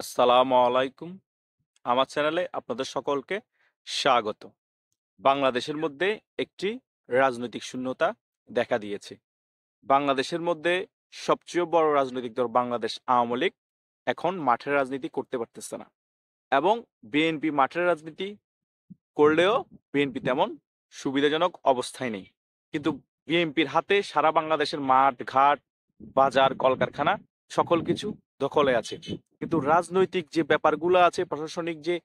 আসসালামু আলাইকুম। আমার চ্যানেলে আপনাদের সকলকে স্বাগত। বাংলাদেশের মধ্যে একটি রাজনৈতিক শূন্যতা দেখা দিয়েছে। বাংলাদেশের মধ্যে সবচেয়ে বড় রাজনৈতিক দল বাংলাদেশ আওয়ামী লীগ এখন মাঠের রাজনীতি করতে পারতেছে না এবং বিএনপি মাঠের রাজনীতি করলেও বিএনপি তেমন সুবিধাজনক অবস্থায় নেই। কিন্তু বিএনপির হাতে সারা বাংলাদেশের মাঠ ঘাট বাজার কলকারখানা সকল কিছু দখলে আছে। কিন্তু রাজনৈতিক যে ব্যাপারগুলো আছে, প্রশাসনিক যে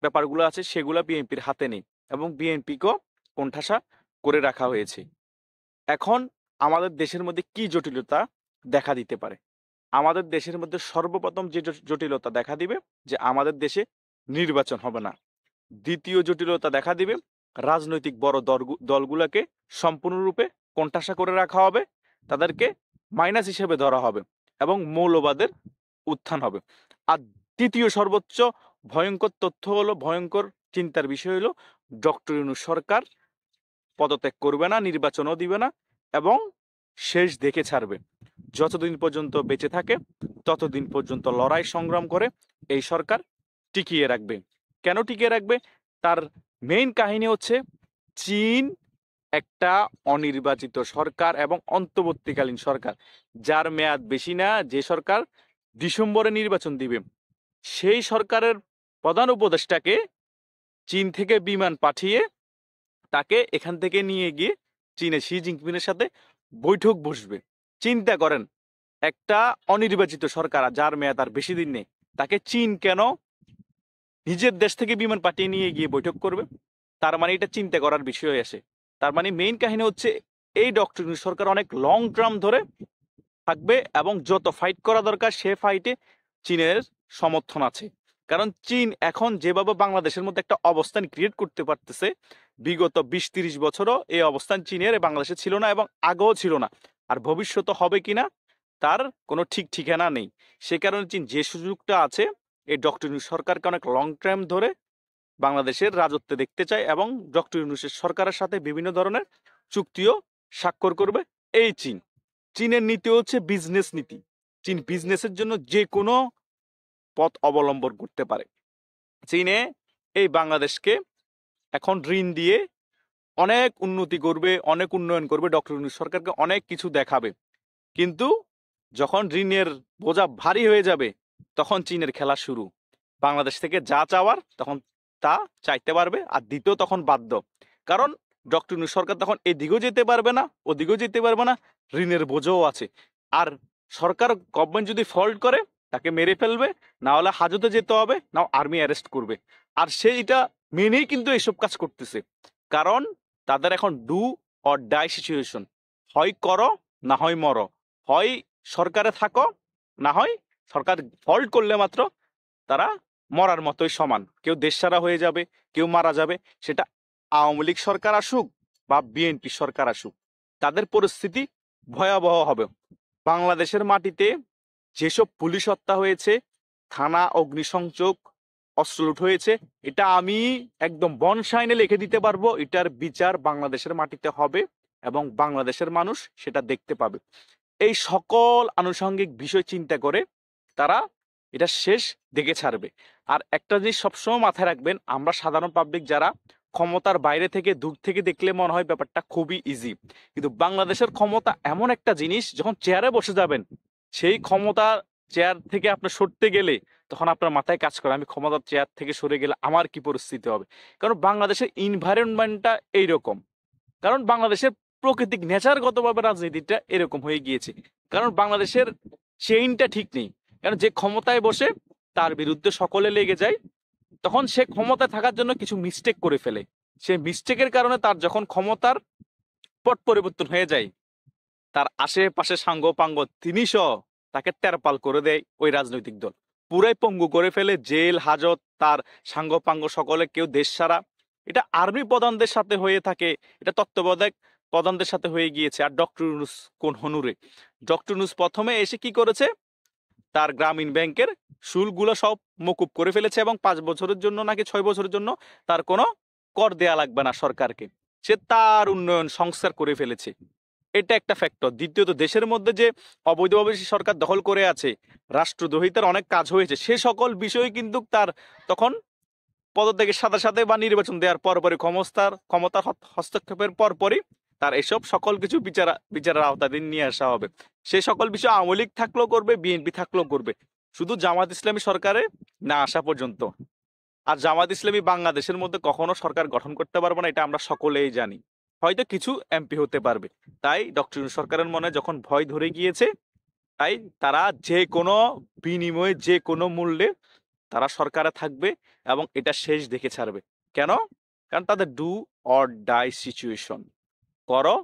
ব্যাপারগুলো আছে, সেগুলা বিএনপির হাতে নেই এবং বিএনপিকেও কোণঠাসা করে রাখা হয়েছে। এখন আমাদের দেশের মধ্যে কি জটিলতা দেখা দিতে পারে? আমাদের দেশের মধ্যে সর্বপ্রথম যে জটিলতা দেখা দিবে যে আমাদের দেশে নির্বাচন হবে না। দ্বিতীয় জটিলতা দেখা দিবে রাজনৈতিক বড় দলগুলোকে সম্পূর্ণরূপে কোণঠাসা করে রাখা হবে, তাদেরকে মাইনাস হিসেবে ধরা হবে এবং মৌলবাদের উত্থান হবে। আর তৃতীয় সর্বোচ্চ ভয়ঙ্কর তথ্য হলো, ভয়ঙ্কর চিন্তার বিষয় হলো, ডক্টর ইউনূস সরকার পদত্যাগ করবে না, নির্বাচনও দিবে না এবং শেষ দেখে ছাড়বে। যতদিন পর্যন্ত বেঁচে থাকে ততদিন পর্যন্ত লড়াই সংগ্রাম করে এই সরকার টিকিয়ে রাখবে। কেন টিকিয়ে রাখবে? তার মেইন কাহিনী হচ্ছে চীন একটা অনির্বাচিত সরকার এবং অন্তর্বর্তীকালীন সরকার, যার মেয়াদ বেশি না, যে সরকার ডিসেম্বরে নির্বাচন দিবে, সেই সরকারের প্রধান উপদেষ্টাকে চীন থেকে বিমান পাঠিয়ে তাকে এখান থেকে নিয়ে গিয়ে চীনে শি জিনপিংয়ের সাথে বৈঠক বসবে। চিন্তা করেন, একটা অনির্বাচিত সরকার যার মেয়াদ আর বেশি দিন নেই, তাকে চীন কেন নিজের দেশ থেকে বিমান পাঠিয়ে নিয়ে গিয়ে বৈঠক করবে? তার মানে এটা চিন্তা করার বিষয় আসে। তার মানে মেইন কাহিনী হচ্ছে এই ডক্টর ইউনূস সরকার অনেক লং টার্ম ধরে থাকবে এবং যত ফাইট করা দরকার সে ফাইটে চীনের সমর্থন আছে। কারণ চীন এখন যেভাবে বাংলাদেশের মধ্যে একটা অবস্থান ক্রিয়েট করতে পারতেছে, বিগত 20-30 বছরও এই অবস্থান চীনের বাংলাদেশে ছিল না এবং আগেও ছিল না, আর ভবিষ্যতে হবে কিনা তার কোনো ঠিক ঠিকানা নেই। সে কারণে চীন যে সুযোগটা আছে, এই ডক্টর ইউনূস সরকারকে অনেক লং টাইম ধরে বাংলাদেশের রাজত্বে দেখতে চায় এবং ডক্টর ইউনূসের সরকারের সাথে বিভিন্ন ধরনের চুক্তিও স্বাক্ষর করবে এই চীন। চীনের নীতি হচ্ছে বিজনেস নীতি। চীন বিজনেসের জন্য যে কোনো পথ অবলম্বন করতে পারে। চীনে এই বাংলাদেশকে এখন ঋণ দিয়ে অনেক উন্নতি করবে, অনেক উন্নয়ন করবে, ডক্টর ইউনূস সরকারকে অনেক কিছু দেখাবে। কিন্তু যখন ঋণের বোঝা ভারী হয়ে যাবে তখন চীনের খেলা শুরু। বাংলাদেশ থেকে যা চাওয়ার তখন তা চাইতে পারবে আর দিতেও তখন বাধ্য। কারণ ডক্টর ইউনূস সরকার তখন এদিকেও যেতে পারবে না, ওদিকেও যেতে পারবে না, ঋণের বোঝাও আছে। আর সরকার গভর্নমেন্ট যদি ফল্ট করে তাকে মেরে ফেলবে, না হলে হাজতে যেতে হবে, না আর্মি অ্যারেস্ট করবে। আর সে এটা মেনেই কিন্তু এইসব কাজ করতেছে। কারণ তাদের এখন ডু অর ডাই সিচুয়েশন। হয় করো, না হয় মরো। হয় সরকারে থাকো, না হয় সরকার ফল্ট করলে মাত্র তারা মরার মতোই সমান। কেউ দেশছাড়া হয়ে যাবে, কেউ মারা যাবে। সেটা আওয়ামী লীগ সরকার আসুক বা বিএনপি সরকার আসুক, তাদের পরিস্থিতি ভয়াবহ হবে। বাংলাদেশের মাটিতে যেসব পুলিশ হত্যা হয়েছে, থানা অগ্নিসংযোগ, অস্ত্র লুট হয়েছে, এটা আমি একদম বনসাইনে লিখে দিতে পারবো। এটার বিচার বাংলাদেশের মাটিতে হবে এবং বাংলাদেশের মানুষ সেটা দেখতে পাবে। এই সকল আনুষঙ্গিক বিষয় চিন্তা করে তারা এটা শেষ দেখে ছাড়বে। আর একটা জিনিস সবসময় মাথায় রাখবেন, আমরা সাধারণ পাবলিক যারা ক্ষমতার বাইরে থেকে দূর থেকে দেখলে মনে হয় ব্যাপারটা খুবই ইজি, কিন্তু বাংলাদেশের ক্ষমতা এমন একটা জিনিস, যখন চেয়ারে বসে যাবেন সেই ক্ষমতা চেয়ার থেকে আপনি সরতে গেলে তখন আপনার মাথায় কাজ করে আমি ক্ষমতার চেয়ার থেকে সরে গেলে আমার কি পরিস্থিতি হবে। কারণ বাংলাদেশের এনভায়রনমেন্টটা এইরকম। কারণ বাংলাদেশের প্রকৃতিক নেচারগতভাবে রাজনীতিটা এরকম হয়ে গিয়েছে। কারণ বাংলাদেশের চেইনটা ঠিক নেই। কারণ যে ক্ষমতায় বসে তার বিরুদ্ধে সকলে লেগে যায়, তখন সে ক্ষমতায় থাকার জন্য কিছু মিস্টেক করে ফেলে। সে মিস্টেকের কারণে তার যখন ক্ষমতার পট পরিবর্তন হয়ে যায়, তার আশেপাশে সাঙ্গ পাঙ্গ তিনি সহ তাকে তেরপাল করে দেয় ওই রাজনৈতিক দল, পুরাই পঙ্গু করে ফেলে। জেল হাজত, তার সাঙ্গ পাঙ্গ সকলে কেউ দেশ ছাড়া। এটা আর্মি প্রধানদের সাথে হয়ে থাকে, এটা তত্ত্বাবধায়ক প্রধানদের সাথে হয়ে গিয়েছে। আর ডক্টর ইউনূস কোন হনুরে? ডক্টর ইউনূস প্রথমে এসে কি করেছে, তার গ্রামীণ ব্যাংকের সুলগুলো সব মকুব করে ফেলেছে এবং 5 বছরের জন্য নাকি 6 বছরের জন্য তার কোনো কর দেয়া লাগবে না সরকারকে। সে তার উন্নয়ন সংস্কার করে ফেলেছে। এটা একটা ফ্যাক্টর। দ্বিতীয়ত দেশের মধ্যে যে অবৈধভাবে সরকার দখল করে আছে, রাষ্ট্রদ্রোহিতার অনেক কাজ হয়েছে, সে সকল বিষয় কিন্তু তার তখন পদত্যাগের সাথে সাথে বা নির্বাচন দেওয়ার পরপরই ক্ষমতার হস্তক্ষেপের পরপরই তার এসব সকল কিছু বিচারের আওতাধীন নিয়ে আসা হবে। সে সকল বিষয় আওয়ামী লীগ থাকলেও করবে, বিএনপি থাকলেও করবে, শুধু জামাত ইসলামী সরকারে না আসা পর্যন্ত। আর জামাত ইসলামী বাংলাদেশের মধ্যে কখনো সরকার গঠন করতে পারবে না, এটা আমরা সকলেই জানি। হয়তো কিছু এমপি হতে পারবে। তাই ডক্টর ইউনূস সরকারের মনে যখন ভয় ধরে গিয়েছে, তাই তারা যে কোনো বিনিময়ে, যে কোনো মূল্যে তারা সরকারে থাকবে এবং এটা শেষ দেখে ছাড়বে। কেন? কারণ তাদের ডু অর ডাই সিচুয়েশন, করো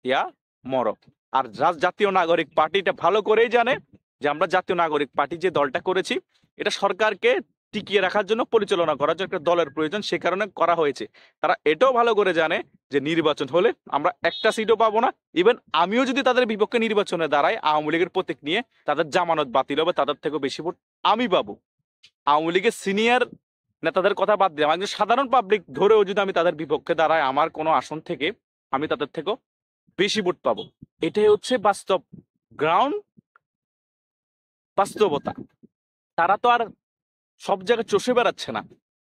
ইয়া মরো। আর জাতীয় নাগরিক পার্টি এটা ভালো করেই জানে যে আমরা জাতীয় নাগরিক পার্টি যে দলটা করেছি, এটা সরকারকে টিকিয়ে রাখার জন্য, পরিচালনা করার জন্য একটা দলের প্রয়োজন, সে কারণে করা হয়েছে। তারা এটাও ভালো করে জানে যে নির্বাচন হলে আমরা একটা সিটও পাবো না। ইভেন আমিও যদি তাদের বিপক্ষে নির্বাচনে দাঁড়াই আওয়ামী লীগের প্রতীক নিয়ে, তাদের জামানত বাতিল হবে, তাদের থেকেও বেশি ভোট আমি পাবো। আওয়ামী লীগের সিনিয়র নেতাদের কথা বাদ দিলাম, একজন সাধারণ পাবলিক ধরেও যদি আমি তাদের বিপক্ষে দাঁড়াই, আমার কোনো আসন থেকে আমি তাদের থেকেও বেশি ভোট পাবো। এটাই হচ্ছে বাস্তব গ্রাউন্ড বাস্তবতা। তারা তো আর সব জায়গায় চষে বেড়াচ্ছে না।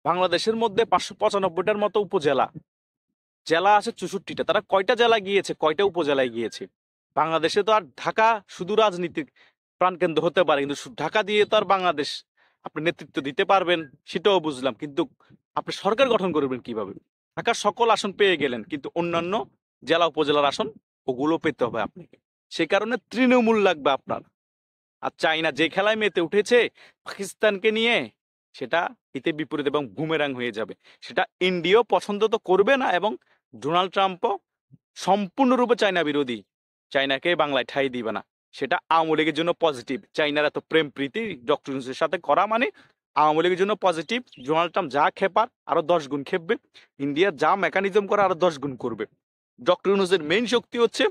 বাংলাদেশের মধ্যে 595টার মতো উপজেলা, জেলা আছে 64টা। তারা কয়টা জেলা গিয়েছে, কয়টা উপজেলায় গিয়েছে? বাংলাদেশে তো আর ঢাকা শুধু রাজনীতির প্রাণকেন্দ্র হতে পারে, কিন্তু ঢাকা দিয়ে তো আর বাংলাদেশ আপনি নেতৃত্ব দিতে পারবেন সেটাও বুঝলাম, কিন্তু আপনি সরকার গঠন করবেন কিভাবে? ঢাকার সকল আসন পেয়ে গেলেন, কিন্তু অন্যান্য জেলা উপজেলার আসন ওগুলো পেতে হবে আপনাকে। সে কারণে তৃণমূল লাগবে আপনার। আর চাইনা যে খেলায় মেতে উঠেছে পাকিস্তানকে নিয়ে, সেটা হিতে বিপরীত এবং বুমেরাং হয়ে যাবে। সেটা ইন্ডিয়াও পছন্দ তো করবে না, এবং ডোনাল্ড ট্রাম্পও সম্পূর্ণরূপে চায়না বিরোধী, চায়নাকে বাংলায় ঠাঁই দিবে না। সেটা আওয়ামী লীগের জন্য পজিটিভ। চাইনার এত প্রেম প্রীতি ডক্টর ইউনূসের সাথে করা মানে আওয়ামী লীগের জন্য পজিটিভ। ডোনাল্ড ট্রাম্প যা খেপার আরো 10 গুণ খেপবে, ইন্ডিয়া যা মেকানিজম করে আরো 10 গুণ করবে। ডক্টর ইউনূসের মেইন শক্তি হচ্ছে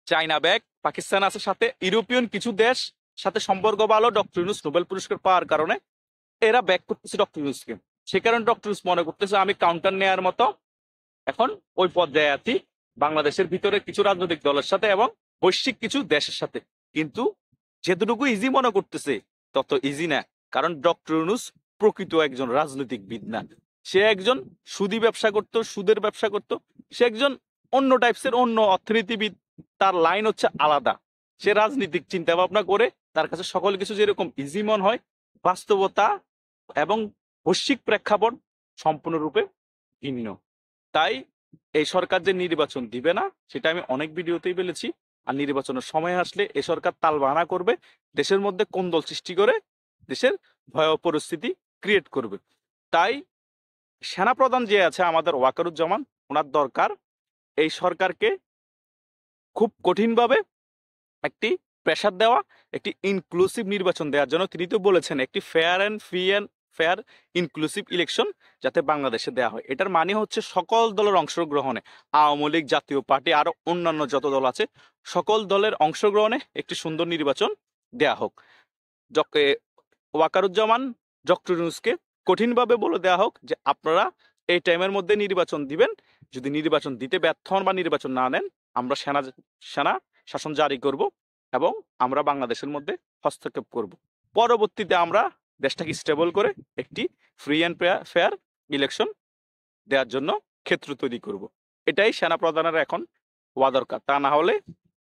চায়না ব্যাক, পাকিস্তান আছে সাথে, ইউরোপিয়ান কিছু দেশ সাথে সম্পর্ক ভালো। ডক্টর ইউনূস নোবেল পুরস্কার পাওয়ার কারণে এরা ব্যাক করতেছে ডক্টর ইউনূসকে। সে কারণে ডক্টর ইউনূস মনে করতেছে আমি কাউন্টার নেয়ার মতো এখন ওই পর্যায়ে আছি বাংলাদেশের ভিতরে কিছু রাজনৈতিক দলের সাথে এবং বৈশ্বিক কিছু দেশের সাথে। কিন্তু যেতটুকু ইজি মনে করতেছে তত ইজি না, কারণ ডক্টর ইউনূস প্রকৃত একজন রাজনৈতিকবিদ না। সে একজন সুদী ব্যবসা করতো, সুদের ব্যবসা করতো। সে একজন অন্য টাইপসের অন্য অর্থনীতিবিদ, তার লাইন হচ্ছে আলাদা। সে রাজনীতিক চিন্তা ভাবনা করে, তার কাছে সকল কিছু যেরকম ইজি মনে হয়, বাস্তবতা এবং বৈশ্বিক প্রেক্ষাপট সম্পূর্ণরূপে ভিন্ন। তাই এই সরকার যে নির্বাচন দিবে না সেটা আমি অনেক ভিডিওতেই বলেছি। আর নির্বাচনের সময় আসলে এই সরকার তালবাহানা করবে, দেশের মধ্যে কোন্দল সৃষ্টি করে দেশের ভয়াবহ পরিস্থিতি ক্রিয়েট করবে। তাই সেনাপ্রধান যে আছে আমাদের ওয়াকারুজ্জামান, ওনার দরকার এই সরকারকে খুব কঠিনভাবে একটি প্রেসার দেওয়া, একটি ইনক্লুসিভ নির্বাচন দেওয়ার জন্য। তিনি তো বলেছেন একটি fair and free and fair inclusive election যাতে বাংলাদেশে দেওয়া হয়। এটার মানে হচ্ছে সকল দলের অংশগ্রহণে, আওয়ামী লীগ, জাতীয় পার্টি, আরো অন্যান্য যত দল আছে সকল দলের অংশগ্রহণে একটি সুন্দর নির্বাচন দেয়া হোক। ওয়াকারুজ্জামান ডক্টর ইউনূসকে কঠিনভাবে বলে দেওয়া হোক যে আপনারা এই টাইমের মধ্যে নির্বাচন দিবেন। যদি নির্বাচন দিতে ব্যর্থ হন বা নির্বাচন না নেন, আমরা সেনা শাসন জারি করব এবং আমরা বাংলাদেশের মধ্যে হস্তক্ষেপ করব। পরবর্তীতে আমরা দেশটাকে স্টেবল করে একটি ফ্রি অ্যান্ড ফেয়ার ইলেকশন দেওয়ার জন্য ক্ষেত্র তৈরি করব। এটাই সেনা প্রধানের এখন হওয়া দরকার। তা না হলে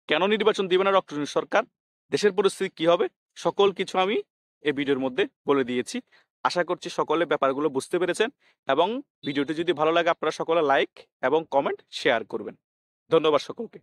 কেন নির্বাচন দিবে না ডক্টর ইউনূস সরকার, দেশের পরিস্থিতি কি হবে, সকল কিছু আমি এই ভিডিওর মধ্যে বলে দিয়েছি। আশা করছি সকলে ব্যাপারগুলো বুঝতে পেরেছেন, এবং ভিডিওটি যদি ভালো লাগে আপনারা সকলে লাইক এবং কমেন্ট শেয়ার করবেন। ধন্যবাদ সকলকে।